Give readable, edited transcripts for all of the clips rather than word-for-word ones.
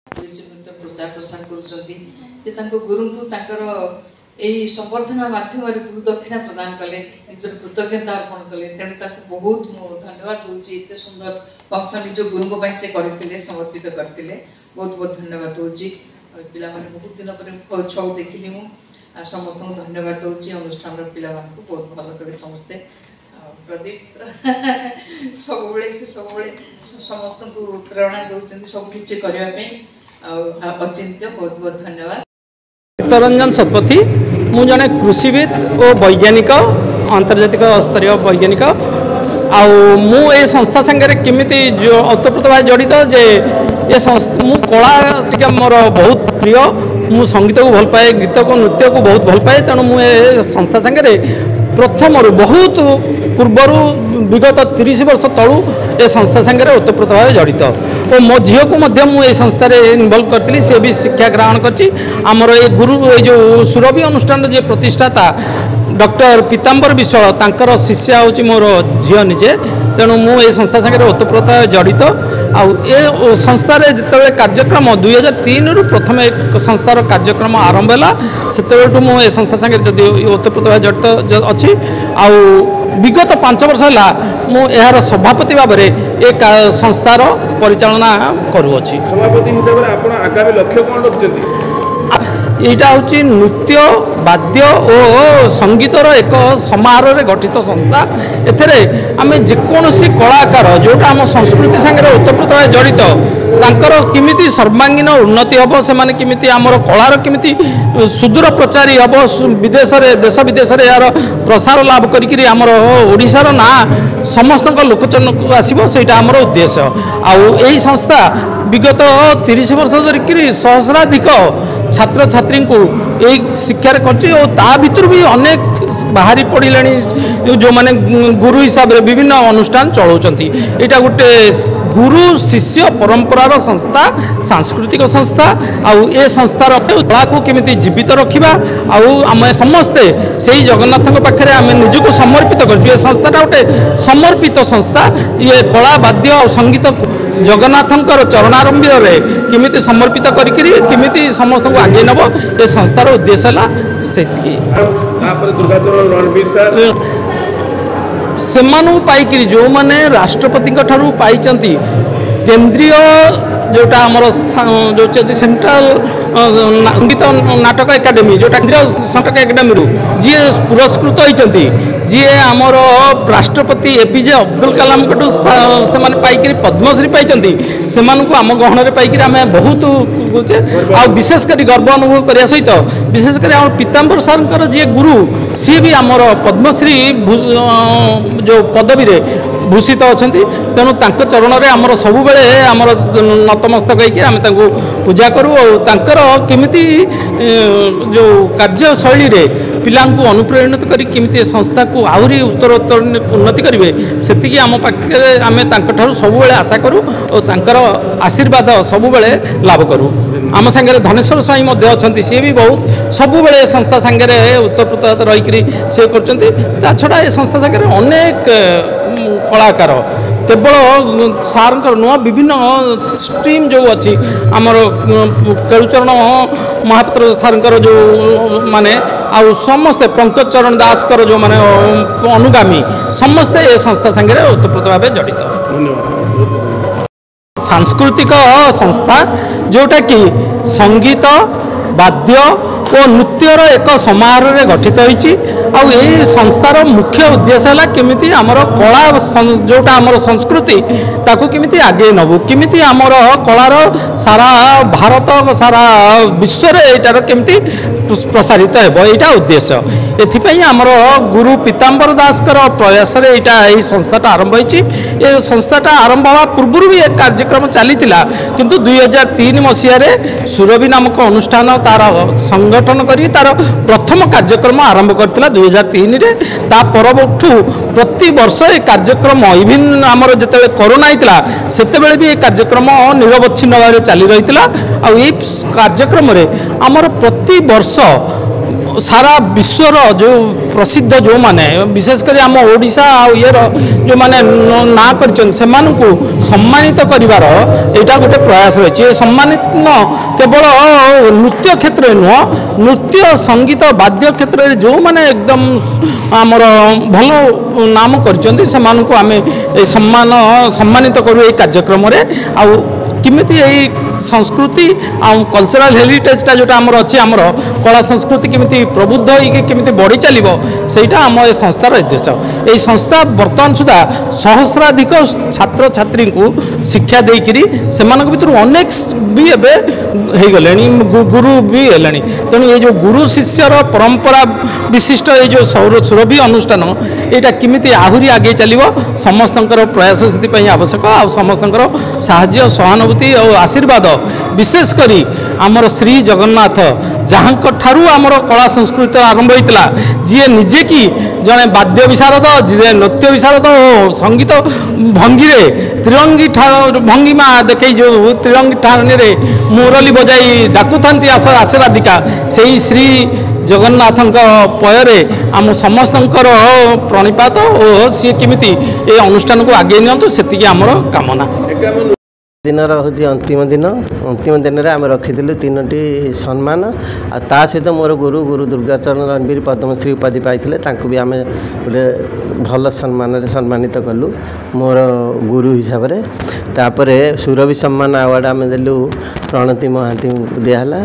प्रचार प्रसार कर गुरु को यही संवर्धना मध्यम गुरु दक्षिणा प्रदान कले निजर कृतज्ञता अर्पण कले तेणु बहुत धन्यवाद दूसरी एत सुंदर फंक्शन निज गुरु से करते समर्पित करते बहुत बहुत धन्यवाद दूसरी पिला बहुत दिन पर छौ देखिली मुझे समस्त धन्यवाद दूसरी अनुष्ठान पिला बहुत भल कले समस्ते प्रदीप सब समस्त को प्रेरणा दौरान सब किसी करने अचिंत्य बहुत बहुत धन्यवाद। चित्तरंजन सतपथी मु जने कृषिविद और वैज्ञानिक अंतर्जातिक स्तरीय वैज्ञानिक मु ए संस्था संगे केमिति जो ओतप्रोत भाव जड़ित जे ये संस्था मु कला टिके मोर बहुत प्रिय मु संगीत को भल पाए गीत को नृत्य को बहुत भल पाए तेणु मु ए संस्था संगे प्रथम बहुत पूर्वर विगत 30 वर्ष तलू ए संस्था संगे ओतप्रोत भाव जड़ित और मो झील को मुझे संस्था इनवल्व करी सी भी शिक्षा ग्रहण करमर ये गुरु ये जो सुरभि अनुष्ठान जे प्रतिष्ठाता डॉक्टर पीताम्बर विश्वाल तांकर शिष्या हूँ मोर झील निजे तेणु मुझे संस्था संगे ओतप्रोत जड़ित आ संस्थार जिते कार्यक्रम 2003 रु प्रथम एक संस्थार कार्यक्रम आरंभ है से मुझे संस्था संगे जदि ओतप्रोत भाव जड़ित अच्छी विगत 5 वर्ष है मुझार सभापति भाव में एक संस्थार परिचालना करुँची। सभापति हिसाब से आप आगामी लक्ष्य कौन रखते? यहाँ हूँ नृत्य वाद्य और संगीतर एक समारोह गठित संस्था एथे आम जेकोसी कलाकार जोटा आम संस्कृति संगे ओतप्रोत जड़ित तांकर किमिति सर्वांगीन उन्नति हम से किमिति आमर कलार किमिति सुदूर प्रचारी हम विदेश देश विदेश यार प्रसार लाभ करी आमर ओडिशार ना समस्त लोकचन को आसो से आमर उद्देश्य आई संस्था विगत 30 वर्ष धरिक सहस्राधिक छात्र छात्री को यही शिक्षार कर भी अनेक बाहरी पड़े जो माने गुरु हिसाब से विभिन्न अनुष्ठान चलाउछंती एटा गोटे गुरु शिष्य परंपरार संस्था सांस्कृतिक संस्था ए संस्थार कला को केमिति जीवित रखा आम समस्ते से जगन्नाथ पाखे आम निजक समर्पित कर संस्थाटा गोटे समर्पित संस्था ये कला वाद्य और संगीत जगन्नाथंकर चरणारंभ किमिति समर्पित करिमिति समस्त को आगे नब ये संस्थार उद्देश्य है से पाई जो मैंने राष्ट्रपति पाई केंद्रीय जोटा आमर जो सेंट्रल संगीत नाटक एकाडेमी जो केंद्रीय नाटक एकाडेमी जी पुरस्कृत होती जी आमर राष्ट्रपति एपीजे अब्दुल कलाम से पाई पद्मश्री पाई से आम गहन पाई आम बहुत आ विशेषकर गर्व अनुभव करने सहित विशेषकर आम पीताम्बर सार जी गुरु सी भी आमर पद्मश्री जो पदवी भूषित अच्छा तेणु चरण में आमर सब आमर नतमस्तक होकर पूजा करूँ और केमिति जो कार्यशैली पिला अनुप्रेरित कर संस्था को आहरी उत्तरोत्तर उन्नति करेंगे से आम पाखे आम सब आशा करूँ और आशीर्वाद सब लाभ करूँ। आम सागर धनेश्वर स्वाई अच्छा सी भी बहुत सब संस्था सागर उत्तरप्रोत रही सी कर छड़ा ये संस्था सागर अनेक कलाकार केवल सार नुह विभिन्न स्ट्रीम जो अच्छी आमर केलुचरण महापात्र सार जो माने आउ समस्ते पंकज चरण दास कर जो माने अनुगामी समस्ते ये संस्था सागर ओतप्रोत भाव जड़ित सांस्कृतिक संस्था जोटा कि संगीत वाद्य और नृत्यर एक समारोह गठित होती संस्थार मुख्य उद्देश्य है केमिति आमर कला जोटा आमर संस्कृति ताकू केमिति आगे नबू केमिति आमर कलार सारा भारत सारा विश्व एटार केमिति प्रसारित है यहाँ उद्देश्य एथिपाई आमर गुरु पीताम्बर दास प्रयास यही संस्थाटा आरंभ होती ये संस्थाटा आरंभ हवा पूर्व भी एक कार्यक्रम चली किंतु 2003 मसीह सुरभि नामक अनुष्ठान तार संगठन करी तार प्रथम कार्यक्रम आरंभ करथिला 2003 रे ता परवर्तु प्रति वर्ष ये कार्यक्रम इवन आमर जिते कोरोना होता सेतेबेले भी ये कार्यक्रम निरवच्छिन्न भाव चली रही कार्यक्रम आमर प्रति वर्ष सारा विश्वर जो प्रसिद्ध जो माने विशेषकर आम ओडिशा आर जो माने ना कर सम्मानित करिवार एटा गोटे प्रयास रही सम्मानित न केवल नृत्य क्षेत्र नुह नृत्य संगीत वाद्य क्षेत्र में जो माने एकदम आमर भल नाम कर सम्मानित करूँ कार्यक्रम किमिति यही संस्कृति आउ कल्चरल हेरिटेजटा जोटा आमर अच्छी आमर कला संस्कृति किमिति प्रबुद्ध होमिति बढ़ी चलो सहीटा आम ए संस्थार उद्देश्य यही संस्था बर्तमान सुधा सहस्राधिक छात्र छात्री को शिक्षा देकरी से भर अनेक भी गले गुरु भी है तेणु ये जो गुरु शिष्यर परंपरा विशिष्ट ये जो सुरभि अनुष्ठान यहाँ किमिति आहरी आगे चलो समस्त प्रयास से आवश्यक आ समस्त साहाय्य सहानुभूति और आशीर्वाद विशेष करी आमर श्री जगन्नाथ जहाँ ठारू आमर कला संस्कृति आरंभ होता जी निजे कि जड़े वाद्य विशारद जी नृत्य विशारद और संगीत भंगी त्रिरंगी भंगिमा देखे जो त्रिरंगी ठाणी मुरली बजाई डाकुता आशीर्वादिका से श्री जगन्नाथ पयरे आम समस्त प्रणिपात और सी किमिति ये अनुष्ठान को आगे नियंतु से आमर कामना दिन हूँ अंतिम दिन में आम रखी तीनो सम्मान आ सहित मोर गुरु दुर्गाचरण रणवीर पद्मश्री उपाधि पाई भी आम गोटे भल सम्मान सम्मानित कलु मोर गुरु हिसाब से तापर सुरभि सम्मान अवार्ड आम देलु प्रणति महांती दिहला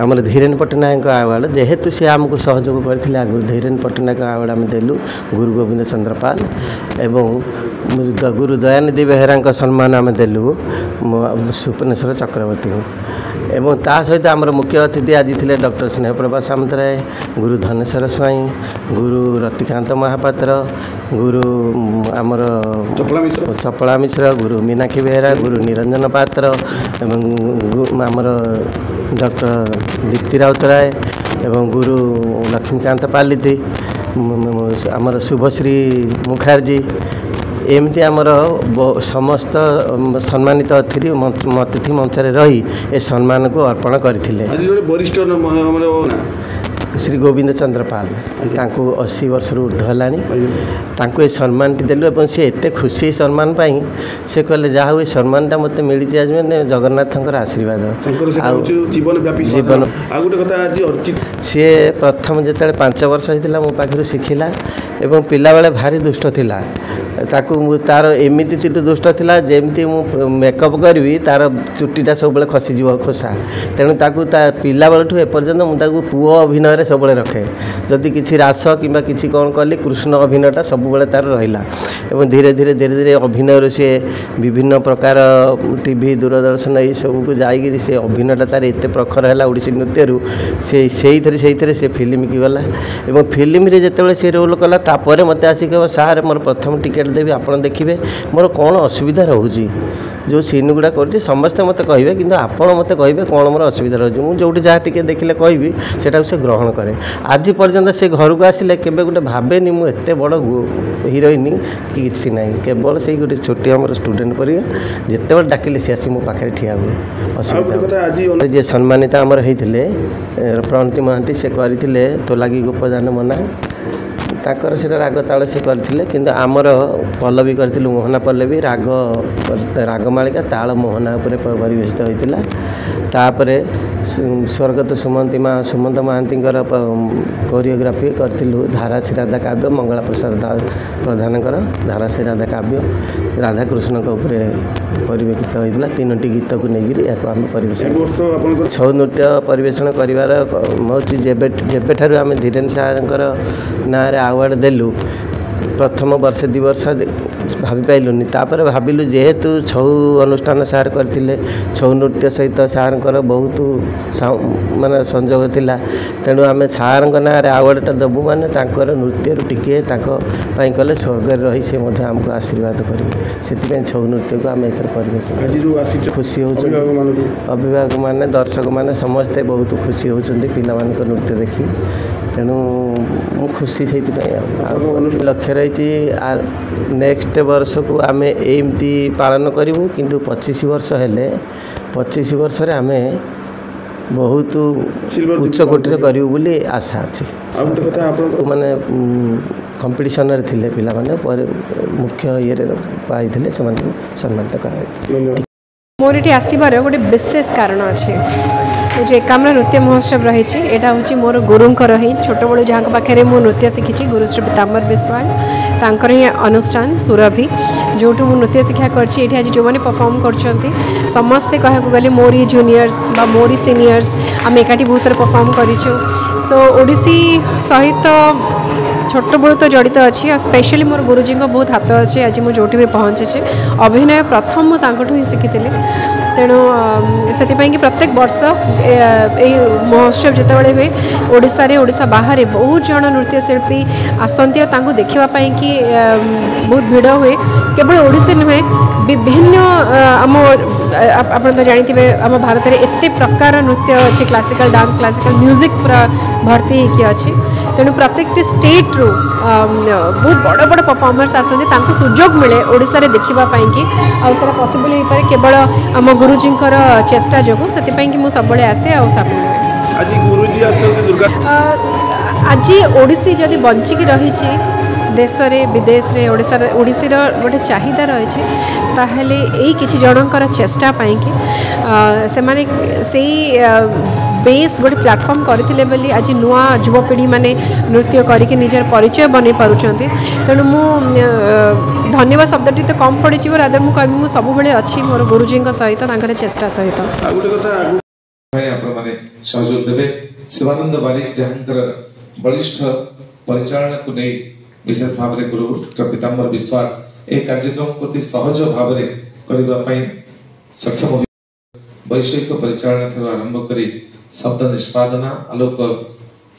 आमर धीरेन पट्टनायक अवार्ड जेहेतु सी आमको सहयोग करते आगु धीरेन पट्टनायक अवार्ड आम देलु गुरु गोविंद चंद्र पाल एवं गुरु दयानिधि बेहेरा सम्मान आम देलु सुपनेश्वर चक्रवर्ती एवं ता सहित आमर मुख्य अतिथि आज थे डॉक्टर स्नेहप्रभा सामंतराय गुरु धनेश्वर स्वाई गुरु रतिकांत महापात्र गुरु आमर चपला मिश्र गुरु मीनाक्षी बेहेरा गुरु निरंजन पात्र एवं आमर डॉक्टर दीप्ति राउतराय एवं गुरु लक्ष्मीकांत पालिथी आमर शुभश्री मुखार्जी एमती आमर समस्त सम्मानित अतिथि मंचरे रही ए सम्मान को अर्पण करथिले वरिष्ठ श्री गोविंद चंद्र पाल 80 वर्ष ऊर्ध है सम्मान देलु और सी एत खुशी सम्मान पाई से कहले जहाँ हुए सम्मानटा मत मिली आज मैंने जगन्नाथ आशीर्वाद जीवन सी प्रथम जिते 5 वर्ष होता मो पाखु शिखिला एवं पिला बेले भारी दुष्ट थिला तार एमती दुष्ट थिला जेमती मु मेकअप करी तार चुटीटा सब खसीज खोसा तेणु पिला बेलू एपर्यंत मुझे पुओ अभिनय सब रखे जदि किसी रास कि कौन कली कृष्ण अभिनयटा सब तार रहा एवं धीरे धीरे अभिनय सी विभिन्न प्रकार टीवी दूरदर्शन ये सब को जाकि से अभिनयटा तार एत प्रखर है ओडिसी नृत्यु से फिल्म की गला एवं फिल्म रे जिते से रोल कला तापर मत आसिक सार मोर प्रथम टिकेट देवी आप देखिए मोर कौन असुविधा रोचे जो सीन गुड़ा कर समस्ते मत कहे कि आपड़ मत कहे कौन मोर असुविधा रोचे मुझे जो जहाँ टी देखिले कहि से से ग्रहण करे आज पर्यंत से घर को आसिले केबे गोटे भावेनि मुझे बड़ हिरोइन कि किसी ना केवल से गोटे छोटी आम स्टूडेंट पर जिते डाकिले सी आसी मो पाखे ठिया हुए असुविधा जे सम्मानित आमर होते प्रणति महांती से करते तो लगी गोपदान मना ताकर से राग ताल से करते किंतु आमर पल्लवी करूँ मोहना पल्लवी रागमालिका ताल मोहना उपर परिवेशित होता तापर स्वर्गत सुमंत महांती कोरियोग्राफी करूँ धाराश्री राधा काव्य मंगला प्रसाद प्रधान धाराश्री राधा काव्य राधाकृष्ण परिवेशित होता 3टी गीत को लेकर आम परिवेशन छौ नृत्य परिवेशन करार हूँ जेबे आम धीरेन सार ना अवार्ड देलु प्रथम वर्ष 2 वर्ष भाभी पाइलुनि तापर भाविलु जेहेतु छौ अनुष्ठान सार करथिले छौ नृत्य सहित सार बहुत माने संजोग थिला तेणु आम सार ना अवार्डटा देबु माने नृत्य टिके कले स्वर्ग रही से आमको आशीर्वाद करेंगे से छौ नृत्य को आम एथर परिवेश खुशी हो अभिभावक मैंने दर्शक मैंने समस्ते बहुत खुशी होती पिला नृत्य देखी तेणु मु खुशी से लक्ष्य रही नेक्स्ट वर्ष को आम एमती पालन करूँ किंतु 25 वर्ष हेले 25 वर्ष आम ବହୁତ ଉଚ୍ଚ କୋଟିରେ କରିବୁ ବୋଲି ଆଶା ଅଛି। ମାନେ କମ୍ପିଟିସନରେ ଥିଲେ ପିଲାମାନେ ପରେ ମୁଖ୍ୟ ଇଏରେ ପାଇଥିଲେ ସେମାନଙ୍କୁ ସମ୍ମାନିତ କରାଯାଇଥିଲା। मोर ये आसबार गोटे विशेष कारण अच्छे जो एकाम्र नृत्य महोत्सव रही यहाँ हूँ मोर गुरुंर ही छोट बड़ू जहाँ पाखे मु नृत्य शिखी गुरुश्री पीताम्बर विश्वाल तांकर ही अनुष्ठान सुरभि जो नृत्य शिक्षा करछि आज जो मैंने परफॉर्म कर समस्ते कह गले मोरी जूनियर्स बा मोरी सीनियर्स आम एकाठी बहुत थर परफॉर्म करूँ सो ओडिसी सहित छोट बड़ू तो जड़ित अच्छी और स्पेशली मोर गुरुजी बहुत हाथ अच्छे आज मुझे जो भी पहुँचे अभिनय प्रथम मुझे ही शिखी तेणु से कि प्रत्येक वर्ष ये महोत्सव जितेबाला हुए ओडिशा बाहर बहुत जन नृत्यशिल्पी आसती और देखापी कि बहुत भिड़ हुए केवल ओडिशा नुहे विभिन्न आम आप जानते आम भारत में एत प्रकार नृत्य अच्छे क्लासिकल डांस क्लासिकल म्यूजिक पूरा भर्ती होगी अच्छी तेणु प्रत्येक स्टेट रू बहुत बड़ बड़ परफॉर्मर्स आसती सुजोग मिले ओडिशा रे देखापी कि आसा पॉसिबल हो पाए केवल आम गुरुजी चेष्टा जो से मुझे सब आसे आज ओडिसी जदि बंचिकी रही देश रे विदेश रे ओडिसी गोटे चाहिदा रही ताहले यही किसी जनकर चेष्टा पाई कि से बेस गोटे प्लाटफर्म करते बोली आज नुआ युवपीढ़ी माने नृत्य करके निजर परिचय बन पार्टी तेणु मु धन्यवाद शब्दटी तो कम पड़ी रादर मुझे कह मुझे सब अच्छी मोर गुरुजी सहित चेष्टा सहित सहयोग देवे शिवानंद बारिक जहां बलिष्ठ परिचालन को नहीं विशेष भाव में गुरु डॉक्टर पीताम्बर विश्वाल एक कार्यक्रम को सहज भाव में करने सक्षम वैषयिक परिचालन आरंभ कर शब्द निष्पादना आलोक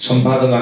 संपादन